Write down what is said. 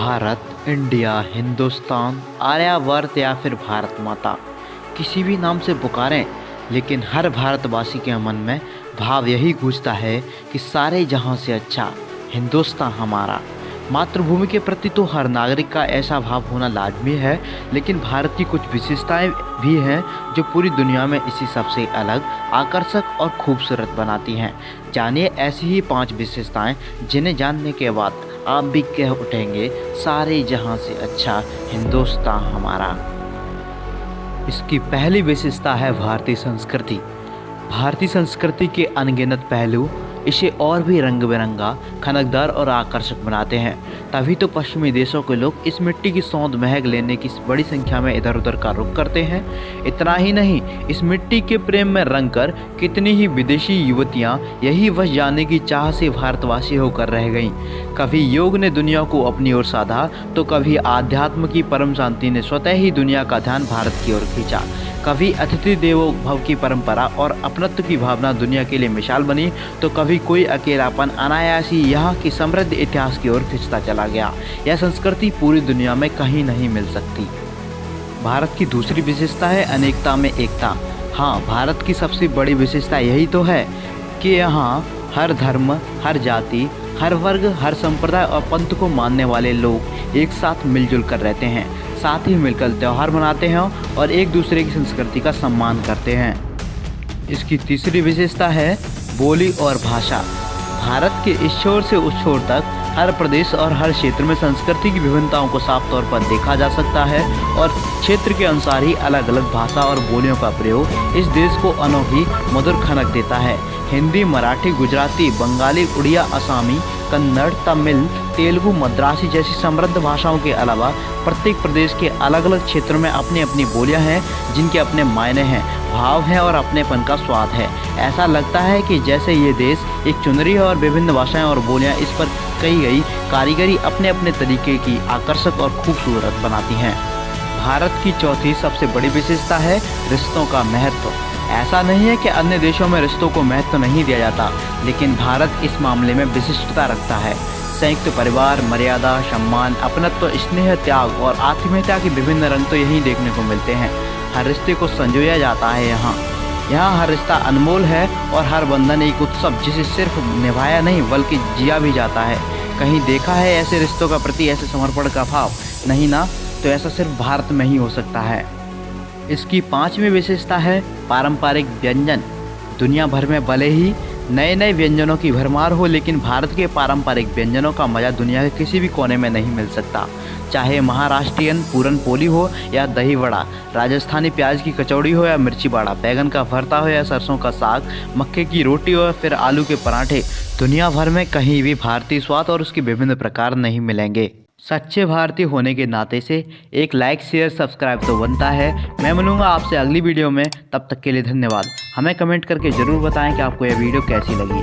Bharat, India, Hindustan, Aryavart या फिर भारत माता, किसी भी नाम से पुकारें, लेकिन हर भारतवासी के मन में भाव यही गूंजता है कि सारे जहां से अच्छा हिंदुस्तान हमारा। मातृभूमि के प्रति तो हर नागरिक का ऐसा भाव होना लाजमी है, लेकिन भारत की कुछ विशेषताएं भी हैं जो पूरी दुनिया में इसी सबसे अलग, आकर्षक और खूबसूरत बनाती हैं। जानिए ऐसी ही 5 विशेषताएं जिन्हें जानने के बाद आप भी कह उठेंगे, सारे जहां से अच्छा हिंदुस्तान हमारा। इसकी पहली विशेषता है भारतीय संस्कृति। भारतीय संस्कृति के अनगिनत पहलू इसे और भी रंग बिरंगा, खनकदार और आकर्षक बनाते हैं। तभी तो पश्चिमी देशों के लोग इस मिट्टी की सौंध महक लेने की बड़ी संख्या में इधर उधर का रुख करते हैं। इतना ही नहीं, इस मिट्टी के प्रेम में रंग कर कितनी ही विदेशी युवतियां यही वश जाने की चाह से भारतवासी होकर रह गईं। कभी योग ने दुनिया को अपनी ओर साधा, तो कभी आध्यात्म की परम शांति ने स्वतः ही दुनिया का ध्यान भारत की ओर खींचा। कभी अतिथि देवो भव की परंपरा और अपनत्व की भावना दुनिया के लिए मिसाल बनी, तो कभी कोई अकेलापन अनायास ही यहाँ की समृद्ध इतिहास की ओर खिंचता चला गया। यह संस्कृति पूरी दुनिया में कहीं नहीं मिल सकती। भारत की दूसरी विशेषता है अनेकता में एकता। हाँ, भारत की सबसे बड़ी विशेषता यही तो है कि यहाँ हर धर्म, हर जाति, हर वर्ग, हर संप्रदाय और पंथ को मानने वाले लोग एक साथ मिलजुल कर रहते हैं। साथ ही मिलकर त्यौहार मनाते हैं और एक दूसरे की संस्कृति का सम्मान करते हैं। इसकी तीसरी विशेषता है बोली और भाषा। भारत के इस छोर से उस छोर तक हर प्रदेश और हर क्षेत्र में संस्कृति की विभिन्नताओं को साफ तौर पर देखा जा सकता है और क्षेत्र के अनुसार ही अलग अलग भाषा और बोलियों का प्रयोग इस देश को अनोखी मधुर खनक देता है। हिंदी, मराठी, गुजराती, बंगाली, उड़िया, असमी, कन्नड़, तमिल, तेलुगु, मद्रासी जैसी समृद्ध भाषाओं के अलावा प्रत्येक प्रदेश के अलग अलग क्षेत्रों में अपनी अपनी बोलियां हैं, जिनके अपने मायने हैं, भाव हैं और अपनेपन का स्वाद है। ऐसा लगता है कि जैसे ये देश एक चुनरी है और विभिन्न भाषाएं और बोलियां इस पर कही गई कारीगरी अपने अपने तरीके की आकर्षक और खूबसूरत बनाती हैं। भारत की चौथी सबसे बड़ी विशेषता है रिश्तों का महत्व। ऐसा नहीं है कि अन्य देशों में रिश्तों को महत्व नहीं दिया जाता, लेकिन भारत इस मामले में विशिष्टता रखता है। संयुक्त परिवार, मर्यादा, सम्मान, अपनत्व, स्नेह, त्याग और आत्मीयता के विभिन्न रंग तो यहीं देखने को मिलते हैं। हर रिश्ते को संजोया जाता है यहाँ हर रिश्ता अनमोल है और हर बंधन एक उत्सव जिसे सिर्फ निभाया नहीं बल्कि जिया भी जाता है। कहीं देखा है ऐसे रिश्तों का प्रति ऐसे समर्पण का भाव? नहीं ना, तो ऐसा सिर्फ भारत में ही हो सकता है। इसकी 5वीं विशेषता है पारंपरिक व्यंजन। दुनिया भर में भले ही नए नए व्यंजनों की भरमार हो, लेकिन भारत के पारंपरिक व्यंजनों का मज़ा दुनिया के किसी भी कोने में नहीं मिल सकता। चाहे महाराष्ट्रियन पूरन पोली हो या दही वड़ा, राजस्थानी प्याज की कचौड़ी हो या मिर्ची बाड़ा, बैगन का भरता हो या सरसों का साग, मक्के की रोटी हो या फिर आलू के पराठे, दुनिया भर में कहीं भी भारतीय स्वाद और उसके विभिन्न प्रकार नहीं मिलेंगे। सच्चे भारतीय होने के नाते से एक लाइक, शेयर, सब्सक्राइब तो बनता है। मैं मिलूंगा आपसे अगली वीडियो में, तब तक के लिए धन्यवाद। हमें कमेंट करके ज़रूर बताएं कि आपको यह वीडियो कैसी लगी।